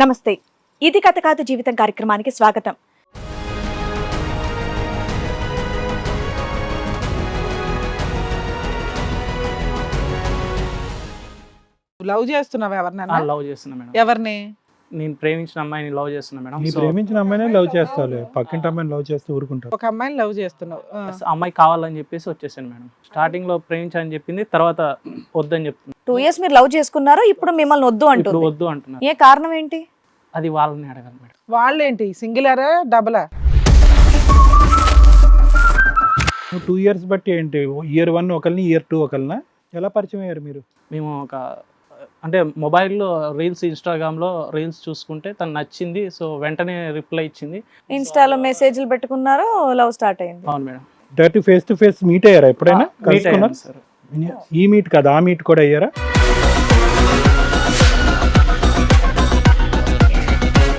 నమస్తే, ఇది కథ కాదు జీవితం కార్యక్రమానికి స్వాగతం. లవ్ చేస్తున్నావా ఎవరినైనా? లవ్ చేస్తున్నా మేడం. ఎవరిని? నేను ప్రేమించిన అమ్మాయిని లవ్ చేస్తున్నా మేడం. నీ ప్రేమించిన అమ్మాయినే లవ్ చేస్తావు, పక్కింటి అమ్మాయిని లవ్ చేస్తూ ఊరుకుంటారు. ఒక అమ్మాయిని లవ్ చేస్తున్నావు. అమ్మాయి కావాలని చెప్పేసి వచ్చేసాను మేడం. స్టార్టింగ్ లో ప్రేమించాలని చెప్పింది, తర్వాత వద్దని చెప్తుంది. 2 years మీరు లవ్ చేసుకున్నారు, ఇప్పుడు మిమ్మల్ని వద్దు ఇప్పుడు అంటుంది. వద్దు అంటున్నారు. ఏ కారణం ఏంటి? అది వాళ్ళని అడగాలి మేడం. వాళ్ళేంటి, సింగిలరా డబలా? నువ్వు 2 years బట్టి ఏంటి, year 1 ఒకరిని, year 2 ఒకరినా? ఎలా పరిచయం అయ్యారు మీరు? మేము అంటే మొబైల్లో రీల్స్, ఇన్స్టాగ్రామ్లో రీల్స్ చూసుకుంటే తను నచ్చింది. సో వెంటనే రిప్లై ఇచ్చింది. ఇన్స్టాలో మెసేజ్లు పెట్టుకున్నారు, లవ్ స్టార్ట్ అయింది. అవును madam. Direct face to face meet అయ్యారా ఎప్పుడైనా? మీట్ కలుసుకున్నారు సార్. ఈ మీట్ కదా, ఆ మీట్ కూడా అయ్యారా?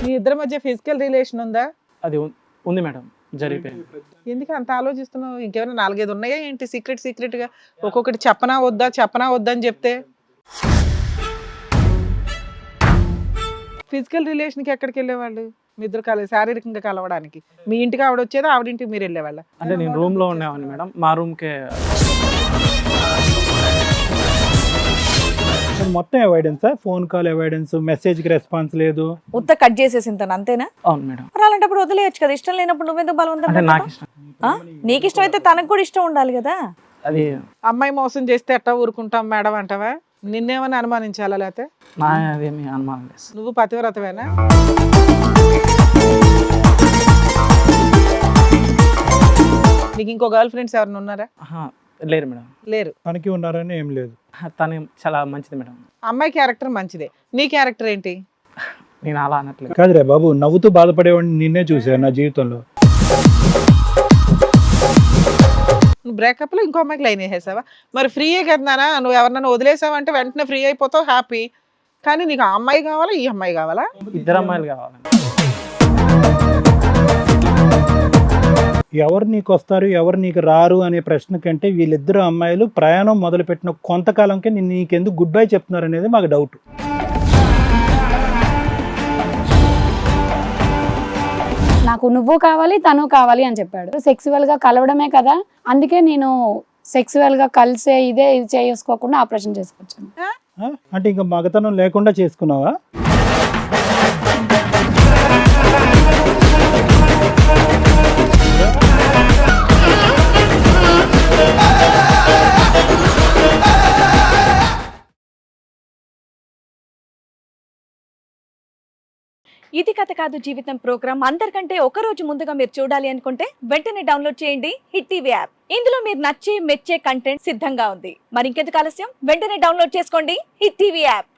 మీ ఇద్దరి మధ్య ఫిజికల్ రిలేషన్ ఉందా? అది ఉంది మేడం, జరిగిపోయింది. ఎందుకు అంత ఆలోచిస్తున్నావు? ఇంకేమైనా 4-5 ఉన్నాయా ఏంటి సీక్రెట్ గా? ఒక్కొక్కటి చెప్పనా వద్దా అని చెప్తే. ఫిజికల్ రిలేషన్కి ఎక్కడికి వెళ్ళేవాళ్ళు మీ ఇద్దరు శారీరకంగా కలవడానికి? మీ ఇంటికి ఆవిడ వచ్చేదా, ఆవిడింటికి మీరు వెళ్ళేవాళ్ళ? అంటే నేను రూమ్ లో ఉండేవాడిని మేడం. మా రూమ్కే మొత్తం evidence, phone call evidence, message కి రెస్పాన్స్ లేదు, ఉత్త కట్ చేసేసింది తను, అంతేనా? అవును మేడం. మరి అలాంటప్పుడు వదిలేయచ్చు కదా, ఇష్టం లేనప్పుడు నువ్వెందుకు బలవంతం అంటే నాకు పెడతావు? ఇష్టం. నీకు ఇష్టం అయితే తనకు కూడా ఇష్టం ఉండాలి కదా. అది అమ్మాయి మోసం చేస్తే ఎట్టా ఊరుకుంటాం మేడం అంటావా? నిన్నేమని అనుమానించాలా? లేకపోతే నా అదేమి అనుమానం లేదు. నువ్వు పతివ్రతవేనా? నీకు ఇంకో గర్ల్ ఫ్రెండ్స్ ఎవరైనా ఉన్నారా? లేరు మేడం. లేరు. తనకి ఉన్నారని ఏం లేదు. తను చాలా మంచిది మేడం. అమ్మాయి క్యారెక్టర్ మంచిదే, నీ క్యారెక్టర్ ఏంటి? నేను అలా అనట్లేదు. కాదురే బాబు, నవ్వుతూ బాధపడేవాడిని నిన్నే చూసాను నా జీవితంలో. నువ్వు బ్రేకప్ లో ఇంకో అమ్మాయికి లైన్ వేసేసావా? మరి ఫ్రీయే కదా, నువ్వు ఎవరినైనా వదిలేసావంటే వెంటనే ఫ్రీ అయిపోతావు, హ్యాపీ. కానీ నీకు ఆ అమ్మాయి కావాలా, ఈ అమ్మాయి కావాలా? ఇద్దరు అమ్మాయిలు కావాలండి. ఎవరు నీకు వస్తారు, ఎవరు నీకు రారు అనే ప్రశ్న కంటే వీళ్ళిద్దరు అమ్మాయిలు ప్రయాణం మొదలుపెట్టిన కొంతకాలంకే నీకెందుకు గుడ్ బై చెప్తున్నారు అనేది మాకు డౌట్. నాకు నువ్వు కావాలి, తను కావాలి అని చెప్పాడు. సెక్సువల్ గా కలవడమే కదా, అందుకే నేను సెక్సువల్ గా కలిసే ఇది చేసుకోకుండా ఆపరేషన్ చేసుకొచ్చాను. అంటే ఇంకా మగతనం లేకుండా చేసుకున్నావా? ఇది కథ కాదు జీవితం ప్రోగ్రామ్ అందరికంటే ఒక రోజు ముందుగా మీరు చూడాలి అనుకుంటే వెంటనే డౌన్లోడ్ చేయండి హిట్ టీవీ యాప్. ఇందులో మీరు నచ్చే మెచ్చే కంటెంట్ సిద్ధంగా ఉంది. మరి ఇంకెందుకు ఆలస్యం, వెంటనే డౌన్లోడ్ చేసుకోండి హిట్ టీవీ యాప్.